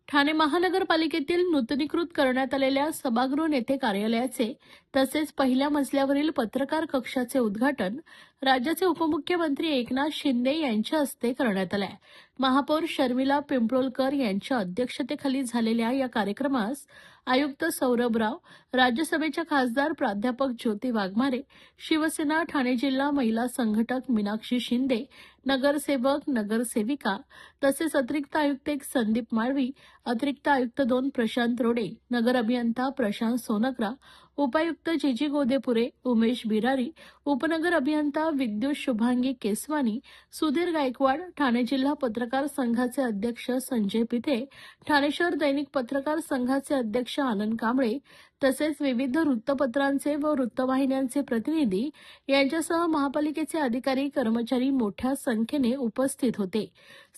ठाणे महानगरपालिकेतील नूतनीकृत करण्यात आलेल्या सभागृह नेते कार्यालयाचे तसेच पहिल्या मजल्यावरील पत्रकार कक्षाचे उद्घाटन राज्याचे उपमुख्यमंत्री एकनाथ शिंदे यांच्या हस्ते करण्यात आले. महापौर शर्मिला पिंपळोलकर यांच्या अध्यक्षतेखाली झालेल्या या कार्यक्रमास आयुक्त सौरभ राव, राज्यसभेच्या खासदार प्राध्यापक ज्योती वाघमारे, शिवसेना ठाणे जिल्हा महिला संघटक मीनाक्षी शिंदे, नगरसेवक, नगरसेविका तसेच अतिरिक्त आयुक्त 1 संदीप माळवी, अतिरिक्त आयुक्त 2 प्रशांत रोडे, नगर अभियंता प्रशांत सोनग्रा, उपायुक्त जीजी गोदेपुरे, उमेश बिरारी, उपनगर अभियंता विद्युत शुभांगी केसवानी, सुधीर गायकवाड, ठाणे जिल्हा पत्रकार संघाचे अध्यक्ष संजय पिथे, ठाणे शहर दैनिक पत्रकार संघाचे अध्यक्ष आनंद कांबळे तसेच विविध वृत्तपत्रांचे व वृत्तवाहिन्यांचे प्रतिनिधी यांच्यासह महापालिकेचे अधिकारी कर्मचारी मोठ्या संख्येने उपस्थित होते.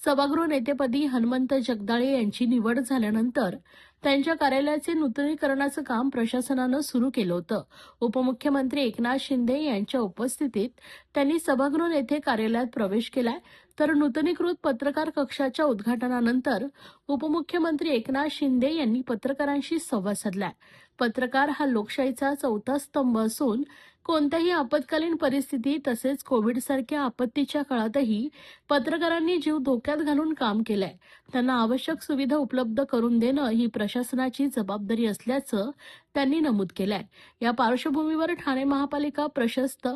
सभागृह नेतेपदी हनुमंत जगदाळे यांची निवड झाल्यानंतर त्यांच्या कार्यालयाचे नूतनीकरणाचं काम प्रशासनानं सुरू केलं होतं. उपमुख्यमंत्री एकनाथ शिंदे यांच्या उपस्थितीत त्यांनी सभागृह नेते कार्यालयात प्रवेश केलाय. तर नूतनीकृत पत्रकार कक्षाच्या उद्घाटनानंतर उपमुख्यमंत्री एकनाथ शिंदे यांनी पत्रकारांशी संवाद साधलाय. पत्रकार हा लोकशाहीचा चौथा स्तंभ असून कोणत्याही आपत्कालीन परिस्थिती तसेच कोविडसारख्या आपत्तीच्या काळातही पत्रकारांनी जीव धोक्यात घालून काम केलंय. त्यांना आवश्यक सुविधा उपलब्ध करून देणं ही प्रशासनाची जबाबदारी असल्याचं त्यांनी नमूद केलंय. या पार्श्वभूमीवर ठाणे महापालिका प्रशस्त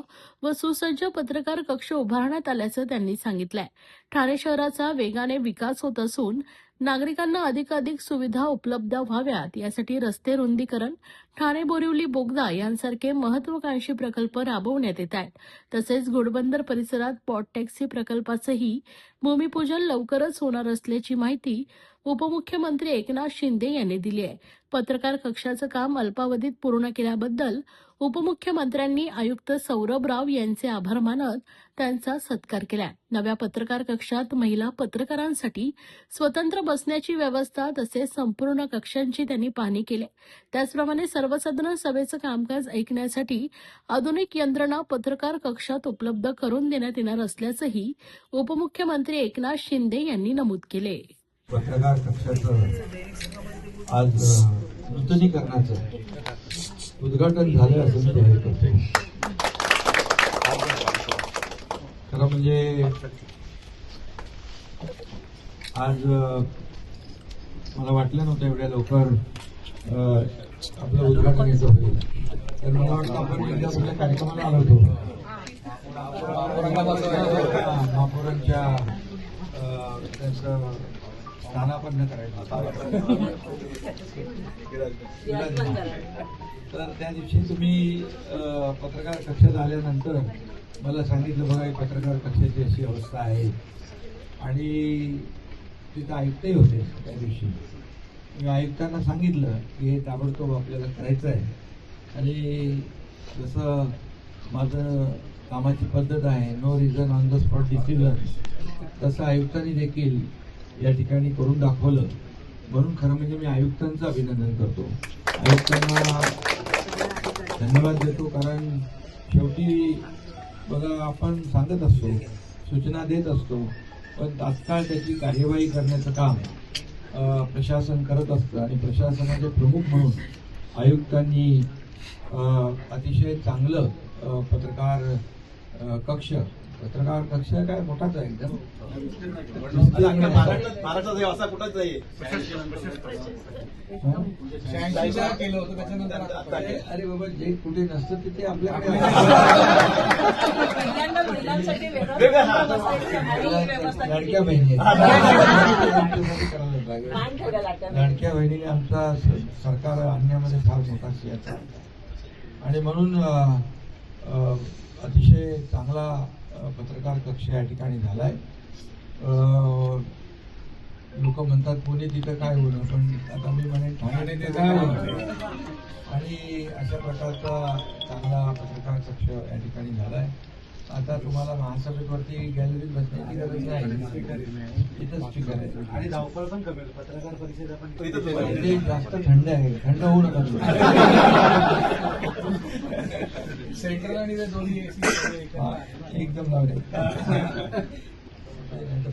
व सुसज्ज पत्रकार कक्ष उभारण्यात आल्याचं त्यांनी सांगितलंय. ठाणे शहराचा वेगाने विकास होत असून नागरिकांना अधिकाधिक सुविधा उपलब्ध व्हाव्यात यासाठी रस्ते रुंदीकरण, ठाणे बोरिवली बोगदा यांसारखे महत्वाकांक्षी प्रकल्प राबवण्यात येत आहेत. तसेच घोडबंदर परिसरात पॉट टॅक्सी प्रकल्पाचंही भूमिपूजन लवकरच होणार असल्याची माहिती उपमुख्यमंत्री एकनाथ शिंदे यांनी दिली आहे. पत्रकार कक्षाचं काम अल्पावधीत पूर्ण केल्याबद्दल उपमुख्यमंत्र्यांनी आयुक्त सौरभ राव यांचे आभार मानत त्यांचा सत्कार केला. नव्या पत्रकार कक्षात महिला पत्रकारांसाठी स्वतंत्र बसण्याची व्यवस्था तसेच संपूर्ण कक्षांची त्यांनी पाहणी केली. त्याचप्रमाणे सर्वसाधारण सभेचं कामकाज ऐकण्यासाठी आधुनिक यंत्रणा पत्रकार कक्षात उपलब्ध करून देण्यात येणार असल्याचंही उपमुख्यमंत्री एकनाथ शिंदे यांनी नमूद केले. पत्रकार कक्षाचं आज नूतनीकरणाचं उद्घाटन झालं असं मी जाहीर करतो. खरं म्हणजे आज मला वाटलं नव्हतं एवढ्या लवकर आपलं उद्घाटन याचं होईल. तर मला वाटतं आपण विद्यापीठाच्या कार्यक्रमाला आलो होतो. महापौरांच्या त्यांचं स्थानापन्न करायचं तर त्या दिवशी तुम्ही पत्रकार कक्षात आल्यानंतर मला सांगितलं बघा पत्रकार कक्षाची अशी अवस्था आहे आणि तिथं आयुक्तही होते. त्या दिवशी मी आयुक्तांना सांगितलं की हे ताबडतोब आपल्याला करायचं आहे आणि जसं माझं कामाची पद्धत आहे no reason on the spot decision तसं आयुक्तांनी देखील या ठिकाणी करून दाखवलं. म्हणून खरं म्हणजे मी आयुक्तांचं अभिनंदन करतो. आयुक्तांना धन्यवाद देतो. कारण शेवटी बघा आपण सांगत असतो, सूचना देत असतो, पण तात्काळ त्याची कार्यवाही करण्याचं काम प्रशासन करत असतं आणि प्रशासनाचे प्रमुख म्हणून आयुक्तांनी अतिशय चांगलं पत्रकार कक्ष काय मोठाच आहे एकदम महाराष्ट्रात असा कुठंच नाही. अरे बाबा जे कुठे नसतं तिथे आपल्याकडे लाडक्या बहिणी लाडक्या बहिणीने आमचा सरकार आणण्यामध्ये फार मोठा सिंहाचा आणि म्हणून अतिशय चांगला पत्रकार कक्ष या ठिकाणी झालाय. लोक म्हणतात पुणे तिथं काय होणं, पण आता मी म्हणेन ठाणे ते काय होणं आणि अशा प्रकारचा चांगला पत्रकार कक्ष या ठिकाणी झालाय. आता तुम्हाला महासभेवरती गॅलरीत बसण्याची गरज नाही, इथंच स्पीकर आहे आणि धावपळ पण कमी पत्रकार परिषद आपण ते जास्त थंड आहे, थंड होऊ नका. सेंट्रल आणि दोन्ही एकदम लावले.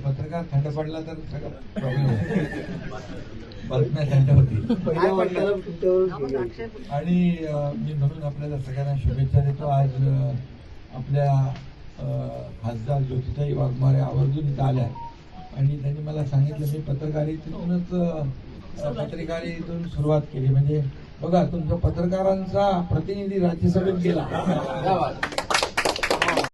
पत्रकार थंड पडला तर सगळं प्रॉब्लेम होतो. बातम्या त्यांच्यावरती. पहिल्या वार्ताला तुमच्यावर आणि मी म्हणून आपल्याला सगळ्यांना शुभेच्छा देतो. आज आपल्या खासदार ज्योतिताई वाघमारे आवर्जून इथं आल्या आणि त्यांनी मला सांगितलं मी पत्रकारितेतून सुरुवात केली. म्हणजे बघा तुमच्या पत्रकारांचा प्रतिनिधी राज्यसभेत गेला.